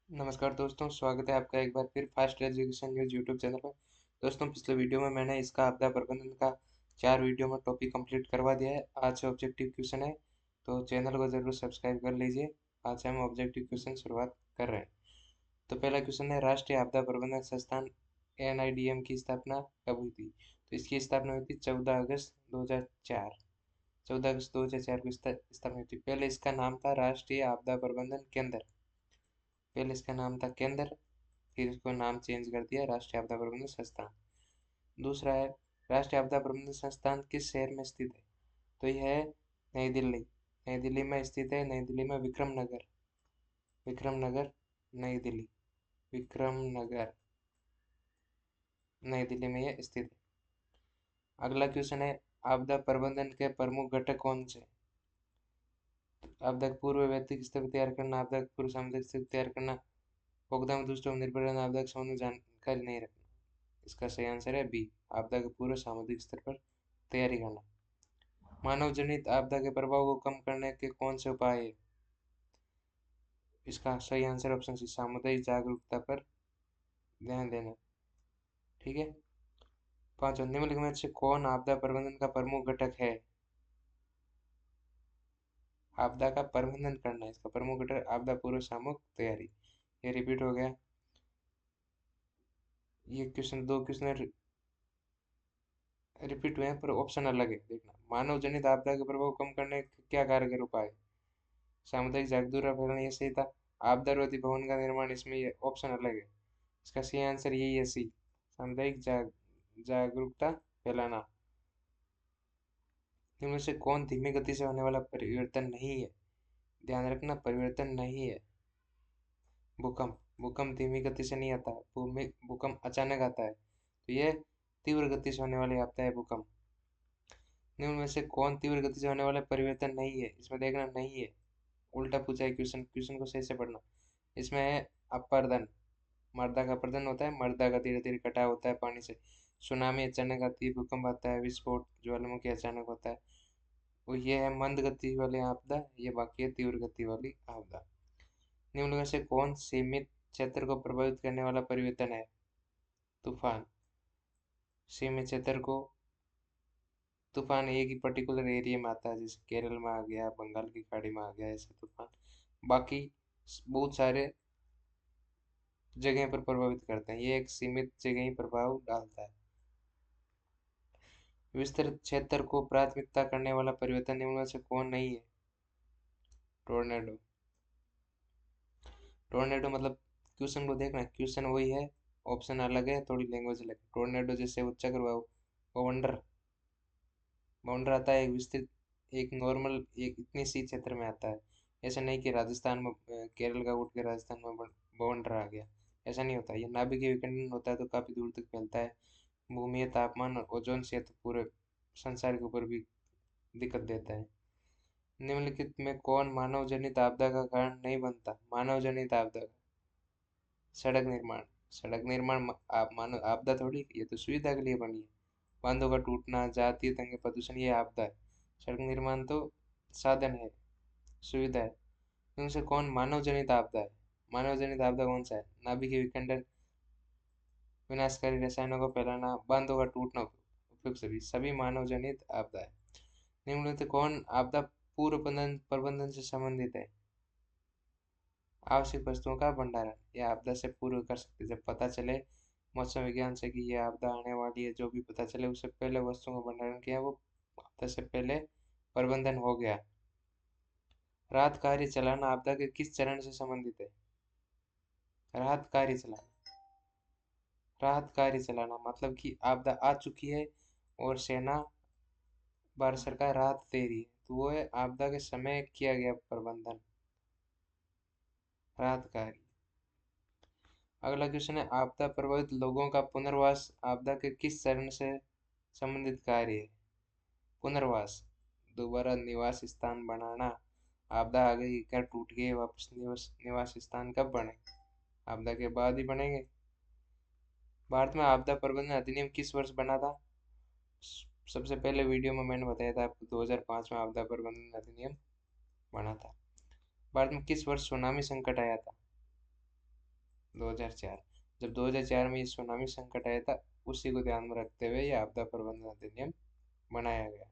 नमस्कार दोस्तों, स्वागत है आपका एक बार फिर fast education news YouTube channel पर। दोस्तों, पिछले वीडियो में मैंने इसका आपदा प्रबंधन का 4 वीडियो में टॉपिक कंप्लीट करवा दिया है। आज से ऑब्जेक्टिव क्वेश्चन है, तो चैनल को ज़रूर सब्सक्राइब कर लीजिए। आज से हम ऑब्जेक्टिव क्वेश्चन शुरुआत कर रहे हैं। तो पहला क्वेश्चन है, राष्ट्रीय आपदा प्रबंधन संस्थान NIDM की स्थापना कब हुई थी? तो इसकी स्थापना हुई थी 14 अगस्त 2004। 14 अगस्त 2004 को स्थापना हुई थी। पहले इसका नाम था राष्ट्रीय आपदा प्रबंधन केंद्र। पहले इसका नाम था केंद्र, फिर इसको नाम चेंज कर दिया राष्ट्रीय आपदा प्रबंधन संस्थान। दूसरा है, राष्ट्रीय आपदा प्रबंधन संस्थान किस शहर में स्थित है? तो यह है नई दिल्ली। नई दिल्ली में स्थित है। नई दिल्ली में विक्रम नगर, विक्रम नगर, नई दिल्ली, विक्रम नगर, नई दिल्ली में यह स्थित है। अगला क्वेश्चन है, आपदा प्रबंधन के प्रमुख घटक कौन से? आपदा पूर्व व्यक्तिगत स्तर पर तैयार करना, आपदा पूर्व सामुदायिक स्तर पर तैयार करना, आपदा में दूसरों पर निर्भर रहना, आपदा के संबंध में जानकारी नहीं रखना। इसका सही आंसर है बी, आपदा के पूर्व सामुदायिक स्तर पर तैयारी करना। मानव जनित आपदा के प्रभाव को कम करने के कौन से उपाय है? इसका सही आंसर ऑप्शन सी, सामुदायिक जागरूकता पर ध्यान देना। ठीक है। पांचवा, निम्नलिखित में से कौन आपदा प्रबंधन का प्रमुख घटक है? आपदा का प्रबंधन करना, इसका प्रमुख घटक आपदा पूर्व सामूहिक तैयारी। ये रिपीट हो गया। ये क्वेश्चन, दो क्वेश्चन रिपीट हुए हैं पर ऑप्शन अलग है, देखना। मानव जनित आपदा के प्रभाव कम करने के क्या कारगर उपाय? सामुदायिक जागरूकता फैलाना, ये सही था। आपदा रोधी भवन का निर्माण, इसमें ये ऑप्शन अलग है। इसका सही आंसर यही है सी, सामुदायिक जागरूकता फैलाना। इनमें से कौन धीमी गति से होने वाला परिवर्तन नहीं है? ध्यान रखना, परिवर्तन नहीं है। भूकंप। भूकंप धीमी गति से नहीं आता, भूकंप अचानक आता है, तो ये तीव्र गति से होने वाली आपदा है भूकंप। निम्न में से कौन तीव्र गति से होने वाला परिवर्तन नहीं है? इसमें देखना नहीं है, उल्टा पूछा है क्वेश्चन, क्वेश्चन को सही से पढ़ना। इसमें है अपर्दन। मर्दा का अपर्दन होता है, मर्दा का धीरे धीरे कटाव होता है पानी से। सुनामी अचानक आती है, भूकंप आता है, विस्फोट ज्वालामुखी अचानक होता है। वो ये है मंद गति वाली आपदा, ये बाकी है तीव्र गति वाली आपदा। निम्न में से कौन सीमित क्षेत्र को प्रभावित करने वाला परिवर्तन है? तूफान। सीमित क्षेत्र को, तूफान एक ही पर्टिकुलर एरिया में आता है, जैसे केरल में आ गया, बंगाल की खाड़ी में आ गया, ऐसा तूफान। बाकी बहुत सारे जगह पर प्रभावित करते हैं, ये एक सीमित जगह ही प्रभाव डालता है। विस्तृत क्षेत्र को प्राथमिकता करने वाला परिवर्तन निम्न में से कौन नहीं है? टोर्नेडो। टोर्नेडो मतलब, क्वेश्चन को देखना, क्वेश्चन वही है, ऑप्शन अलग है, थोड़ी लैंग्वेज अलग है। टोर्नेडो जैसे उच्च बाउंडर, बाउंडर आता है एक विस्तृत, एक नॉर्मल, एक इतनी सी क्षेत्र में आता है। ऐसा नहीं कि राजस्थान में केरल का उठ के राजस्थान में बाउंडर आ गया, ऐसा नहीं होता। ये नाभिकीय विखंडन होता है तो काफी दूर तक फैलता है। भूमि तापमान और ओजोन से तो पूरे संसार के ऊपर भी दिक्कत देता है। निम्नलिखित में कौन मानव जनित आपदा का कारण नहीं बनता? मानव जनित आपदा, सड़क निर्माण। सड़क निर्माण मानव आपदा थोड़ी, ये तो सुविधा के लिए बनी है। बांधों का टूटना, जातीय दंगे, प्रदूषण, ये आपदा है। सड़क निर्माण तो साधन है, सुविधा है। इनसे कौन मानव जनित आपदा है? मानव जनित आपदा कौन सा है? नाभिकीय विखंडन, विनाशकारी रसायनों का फैलाना, बांधों का टूटना, उपयुक्त सभी मानव जनित आपदा है। निम्नलिखित कौन आपदा पूर्व प्रबंधन प्रबंधन से संबंधित है? आवश्यक वस्तुओं का भंडारण, यह आपदा से पूर्व कर सकते, जब पता चले मौसम विज्ञान से कि यह आपदा आने वाली है, जो भी पता चले उससे पहले वस्तुओं का भंडारण किया, वो आपदा से पहले प्रबंधन हो गया। राहत कार्य चलाना आपदा के किस चरण से संबंधित है? राहत कार्य चलाना, राहत कार्य चलाना मतलब कि आपदा आ चुकी है और सेना, भारत सरकार राहत दे रही है, तो वो है आपदा के समय किया गया प्रबंधन, राहत कार्य। अगला क्वेश्चन है, आपदा प्रभावित लोगों का पुनर्वास आपदा के किस चरण से संबंधित कार्य है? पुनर्वास, दोबारा निवास स्थान बनाना। आपदा आ गई, घर टूट गए, वापस निवास स्थान कब बने? आपदा के बाद ही बनेंगे। भारत में आपदा प्रबंधन अधिनियम किस वर्ष बना था? सबसे पहले वीडियो में मैंने बताया था आपको, 2005 में आपदा प्रबंधन अधिनियम बना था। भारत में किस वर्ष सुनामी संकट आया था? 2004। जब 2004 में ये सुनामी संकट आया था, उसी को ध्यान में रखते हुए ये आपदा प्रबंधन अधिनियम बनाया गया।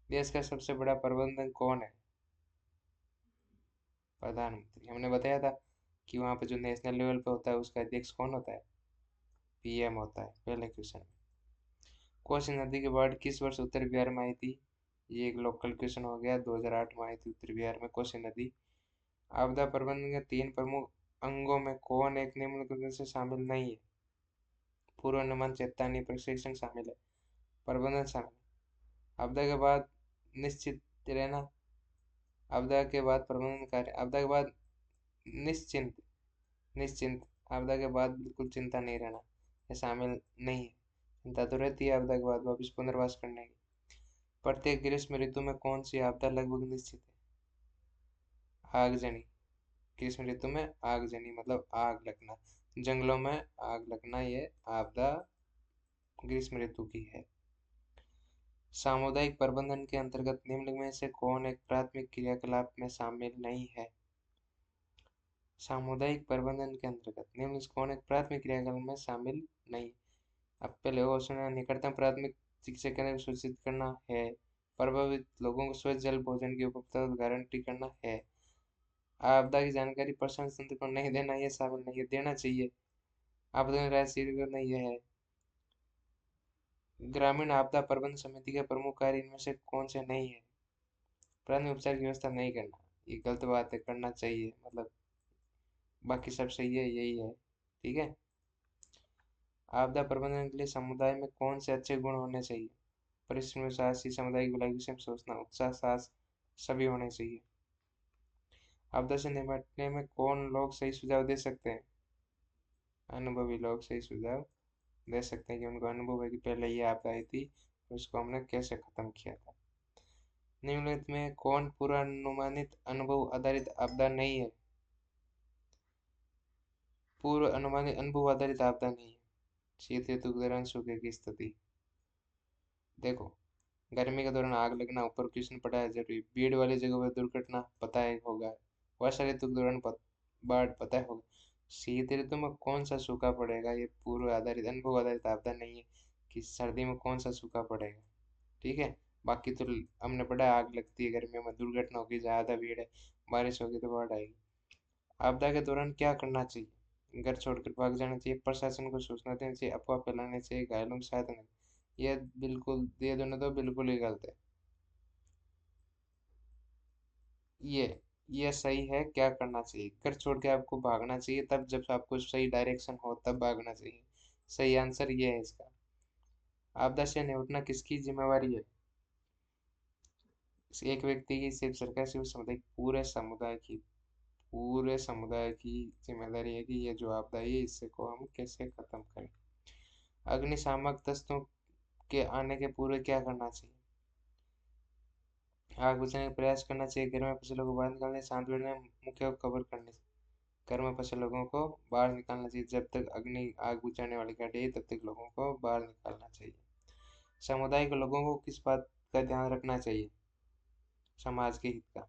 देश का सबसे बड़ा प्रबंधक कौन है? प्रधानमंत्री। हमने बताया था कि वहां पर जो नेशनल लेवल पे होता है उसका अध्यक्ष कौन होता है? पीएम होता है। पहले क्वेश्चन में कोसी नदी की बाढ़ किस वर्ष उत्तर बिहार में आई थी? ये एक लोकल क्वेश्चन हो गया। 2008 में आई थी उत्तर बिहार में कोसी नदी। आपदा प्रबंधन के 3 प्रमुख अंगों में कौन एक निम्नलिखित में से शामिल नहीं है? पूर्वानुमान, चेतावनी, प्रशिक्षण शामिल है। प्रबंधन शामिल है। आपदा के बाद निश्चित रहना, आपदा के बाद प्रबंधन कार्य, आपदा के बाद निश्चिंत, निश्चिंत, आपदा के बाद बिल्कुल चिंता नहीं रहना, ये शामिल नहीं है। चिंता तो रहती है आपदा के बाद वापस पुनर्वास करने की। प्रत्येक ग्रीष्म ऋतु में कौन सी आपदा लगभग निश्चित है? आगजनी। ग्रीष्म ऋतु में आगजनी मतलब आग लगना, जंगलों में आग लगना, ये आपदा ग्रीष्म ऋतु की है। सामुदायिक प्रबंधन के अंतर्गत निम्न में से कौन एक प्राथमिक क्रियाकलाप में शामिल नहीं है? सामुदायिक प्रबंधन के अंतर्गत निम्न से कौन एक प्राथमिक क्रियाकलाप में शामिल नहीं? अब पहले ऑप्शन निकटतम प्राथमिक चिकित्सा केंद्र को सूचित करना है। प्रभावित लोगों को स्वच्छ जल भोजन की उपलब्धता गारंटी करना है। आपदा की जानकारी प्रशासन तंत्र को नहीं देना, ये शामिल नहीं है। देना चाहिए। आपदा राशि नहीं है। ग्रामीण आपदा प्रबंधन समिति के प्रमुख कार्य इनमें से कौन से नहीं है? प्राथमिक उपचार की व्यवस्था नहीं करना, ये गलत बात है, करना चाहिए, मतलब बाकी सब सही है, यही है। ठीक है। आपदा प्रबंधन के लिए समुदाय में कौन से अच्छे गुण होने चाहिए? परिश्रम, साहसी, सामुदायिक भलाई, विषय में सोचना, उत्साह, साहस सभी होने चाहिए। आपदा से निपटने में कौन लोग सही सुझाव दे सकते हैं? अनुभवी लोग सही सुझाव दे सकते हैं कि उनको अनुभव है कि पहले ये आपदा आई थी, उसको हमने कैसे खत्म किया था। निम्नलिखित में कौन पूर्वानुमानित अनुभव आधारित आपदा नहीं है? पूर्व अनुमानित अनुभव आधारित आपदा नहीं है। शीत ऋतु के दौरान सूखे की स्थिति। देखो, गर्मी के दौरान आग लगना, ऊपर क्वेश्चन पड़ा है जरूरी। भीड़ वाली जगह पर दुर्घटना पता है होगा। वर्षा ऋतु के दौरान बाढ़ पता है होगा। शीत ऋतु में कौन सा सूखा पड़ेगा? ये पूर्व आधारित अनुभव आधारित आपदा नहीं है कि सर्दी में कौन सा सूखा पड़ेगा। ठीक है। बाकी तो हमने पढ़ा है, आग लगती है गर्मियों में, दुर्घटना होगी, ज्यादा भीड़ है, बारिश होगी तो बाढ़ आएगी। आपदा के दौरान क्या करना चाहिए? घर छोड़कर भाग जाना चाहिए, प्रशासन को सूचना देनी चाहिए, अफवाह फैलाने चाहिए, घायलों की सहायता नहीं। ये बिल्कुल, ये दोनों तो बिल्कुल ही गलत है। ये ये सही है। क्या करना चाहिए? घर छोड़ के आपको भागना चाहिए, तब जब आपको सही डायरेक्शन हो तब भागना चाहिए। सही आंसर ये है इसका। आपदा से निपटना किसकी जिम्मेवारी है? एक व्यक्ति की, सिर्फ सरकार, सिर्फ समुदाय, पूरे समुदाय की जिम्मेदारी है कि ये जो आपदा है इससे को हम कैसे खत्म करें। अग्निशामक दस्तों के आने के पूर्व क्या करना चाहिए? आग बुझाने का प्रयास करना चाहिए, घर में फंसे लोगों को बाहर निकालने, शांत बैठने, मुख्य को कवर करने से। घर में फंसे लोगों को बाहर निकालना चाहिए। जब तक आग बुझाने वाली गाड़ी है तब तक लोगों को बाहर निकालना चाहिए। समुदाय के लोगों को किस बात का ध्यान रखना चाहिए? समाज के हित का।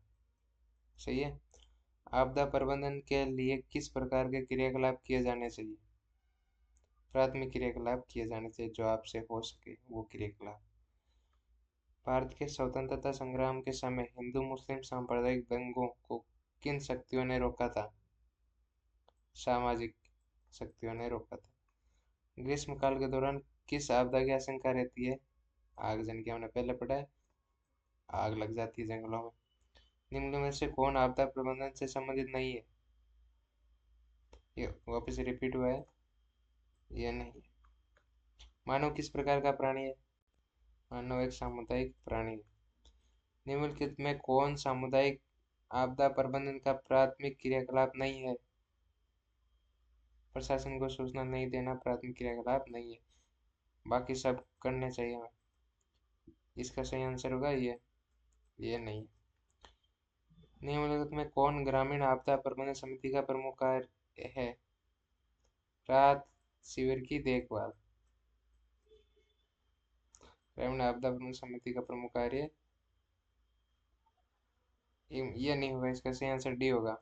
सही है। आपदा प्रबंधन के लिए किस प्रकार के क्रियाकलाप किए जाने चाहिए? प्राथमिक क्रियाकलाप किए जाने चाहिए, जो आपसे हो सके वो क्रियाकलाप। भारत के स्वतंत्रता संग्राम के समय हिंदू मुस्लिम सांप्रदायिक दंगों को किन शक्तियों ने रोका था? सामाजिक शक्तियों ने रोका था। ग्रीष्म काल के दौरान किस आपदा की आशंका रहती है? आगजनी की हमने पहले पढ़ा है, आग लग जाती है जंगलों में। निम्न में से कौन आपदा प्रबंधन से संबंधित नहीं है? ये वापस रिपीट हुआ है, ये नहीं है। मानव किस प्रकार का प्राणी है? मानव एक सामुदायिक प्राणी है। निम्नलिखित में कौन सामुदायिक आपदा प्रबंधन का प्राथमिक क्रियाकलाप नहीं है? प्रशासन को सूचना नहीं देना प्राथमिक क्रियाकलाप नहीं है, बाकी सब करने चाहिए हमें। इसका सही आंसर होगा ये नहीं। निम्नलिखित में कौन ग्रामीण आपदा प्रबंधन समिति का प्रमुख कार्य है? राहत शिविर की देखभाल। ग्रामीण आपदा प्रबंधन समिति का प्रमुख कार्य ये नहीं होगा, इसका सही आंसर डी होगा।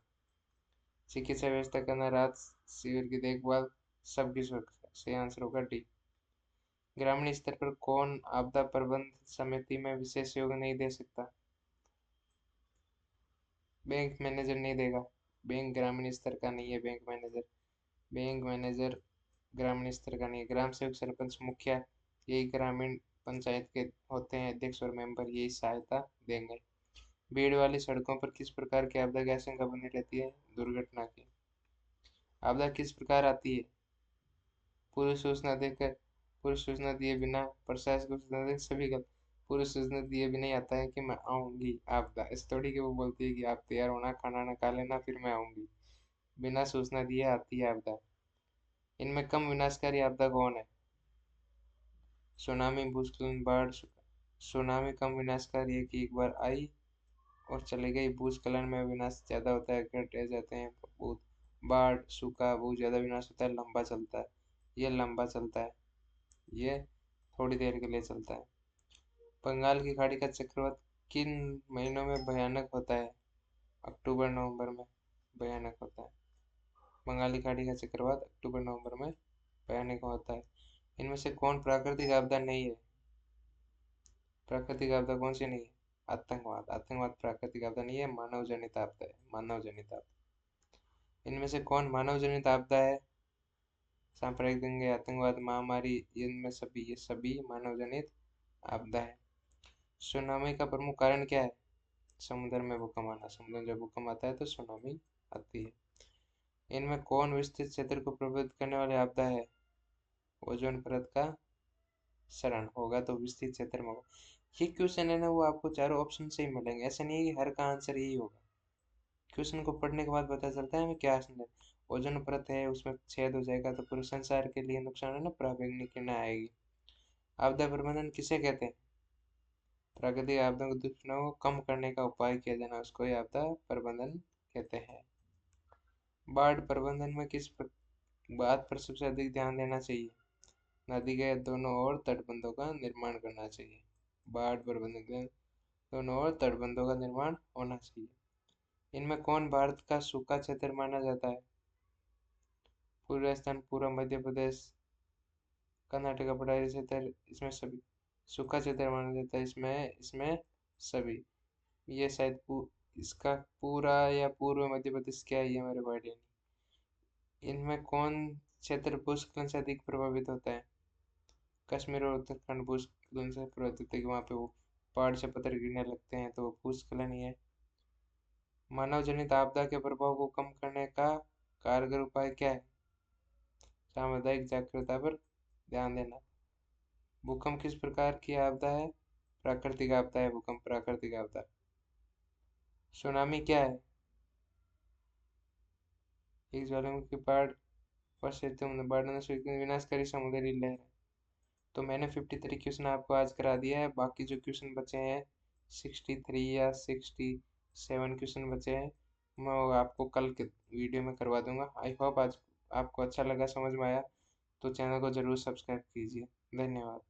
चिकित्सा व्यवस्था करना, राहत शिविर की देखभाल, सबकी सुरक्षा। सही आंसर होगा डी। ग्रामीण स्तर पर कौन आपदा प्रबंधन समिति में विशेष योगदान नहीं दे सकता? बैंक मैनेजर नहीं देगा। बैंक ग्रामीण स्तर का नहीं है। बैंक मैनेजर ग्रामीण स्तर का नहीं है। ग्राम सेवक, सरपंच, मुखिया, यही ग्रामीण पंचायत के होते हैं अध्यक्ष और मेंबर, यही सहायता देंगे। भीड़ वाली सड़कों पर किस प्रकार की आपदा की आशंका बनी रहती है? दुर्घटना की। आपदा किस प्रकार आती है? पूर्व सूचना देकर, पूर्व सूचना दिए बिना, प्रशासन को सूचना देकर, सभी का। पूर्व सूचना दिए बिना ही आता है कि मैं आऊंगी आपदा। इस थोड़ी कि वो बोलती है कि आप तैयार होना, खाना ना खा लेना, फिर मैं आऊंगी। बिना सूचना दिए आती है आपदा। इनमें कम विनाशकारी आपदा कौन है? सुनामी, भूस्खलन, बाढ़। सुनामी कम विनाशकारी है कि एक बार आई और चले गई। भूस्खलन में विनाश ज्यादा होता है, घट जाते हैं बहुत। बाढ़, सूखा, बहुत ज्यादा विनाश होता है, लंबा चलता है। ये लंबा चलता है, ये थोड़ी देर के लिए चलता है। बंगाल की खाड़ी का चक्रवात किन महीनों में भयानक होता है? अक्टूबर नवंबर में भयानक होता है। बंगाली खाड़ी का चक्रवात अक्टूबर नवंबर में भयानक होता है। इनमें से कौन प्राकृतिक आपदा नहीं है? प्राकृतिक आपदा कौन सी नहीं है? आतंकवाद। आतंकवाद प्राकृतिक आपदा नहीं है, मानव जनित आपदा है। मानव जनित आपदा। इनमें से कौन मानव जनित आपदा है? सांप्रदायिक दंगे, आतंकवाद, महामारी, इनमें सभी, ये सभी मानव जनित आपदा है। सुनामी का प्रमुख कारण क्या है? समुद्र में भूकंप आना। समुद्र में जब भूकंप आता है तो सुनामी आती है। इनमें कौन विस्तृत क्षेत्र को प्रभावित करने वाली आपदा है? ओजोन परत का क्षरण होगा तो विस्तृत क्षेत्र में होगा। ये क्वेश्चन है ना, वो आपको चारों ऑप्शन से ही मिलेंगे। ऐसा नहीं है कि हर का आंसर यही होगा। क्वेश्चन को पढ़ने के बाद पता चलता है हमें क्या आंसर। ओजोन परत है, उसमें छेद हो जाएगा तो पूरे संसार के लिए नुकसान है ना, पराबैंगनी किरणें आएगी। आपदा प्रबंधन किसे कहते हैं? प्राकृतिक आपदा को दुष्परिणामों को कम करने का उपाय किया जाना, उसको ही आपदा प्रबंधन कहते हैं। बाढ़ प्रबंधन में किस बात पर सबसे अधिक ध्यान देना चाहिए? नदी के दोनों ओर तटबंधों का निर्माण करना चाहिए। बाढ़ प्रबंधन के दोनों ओर तटबंधों का निर्माण होना चाहिए। इनमें कौन भारत का सूखा क्षेत्र माना जाता है? पूर्व राजस्थान, पूर्व मध्य प्रदेश, कर्नाटक, पठारी क्षेत्र, इसमें सभी सूखा क्षेत्र माना जाता है। इसमें इसमें सभी। ये शायद इसका पूरा या पूर्व मध्य प्रदेश क्या है, ये मेरे को आइडिया नहीं। इनमें कौन क्षेत्र भूस्खलन से अधिक प्रभावित होता है? कश्मीर और उत्तराखंड भूस्खलन से प्रभावित होते हैं, वहाँ पे वो पहाड़ से पत्थर गिरने लगते हैं तो वो भूस्खलन ही है। मानव जनित आपदा के प्रभाव को कम करने का कारगर उपाय क्या है? सामुदायिक जागरूकता पर ध्यान देना। भूकंप किस प्रकार की आपदा है? प्राकृतिक आपदा है भूकंप, प्राकृतिक आपदा। सुनामी क्या है? एक ज्वालामुखी बाढ़ विनाशकारी समुद्री लहर। तो मैंने 53 क्वेश्चन आपको आज करा दिया है। बाकी जो क्वेश्चन बचे हैं 63 या 67 क्वेश्चन बचे हैं, मैं वो आपको कल के वीडियो में करवा दूंगा। आई होप आज आपको अच्छा लगा, समझ में आया। तो चैनल को जरूर सब्सक्राइब कीजिए। धन्यवाद।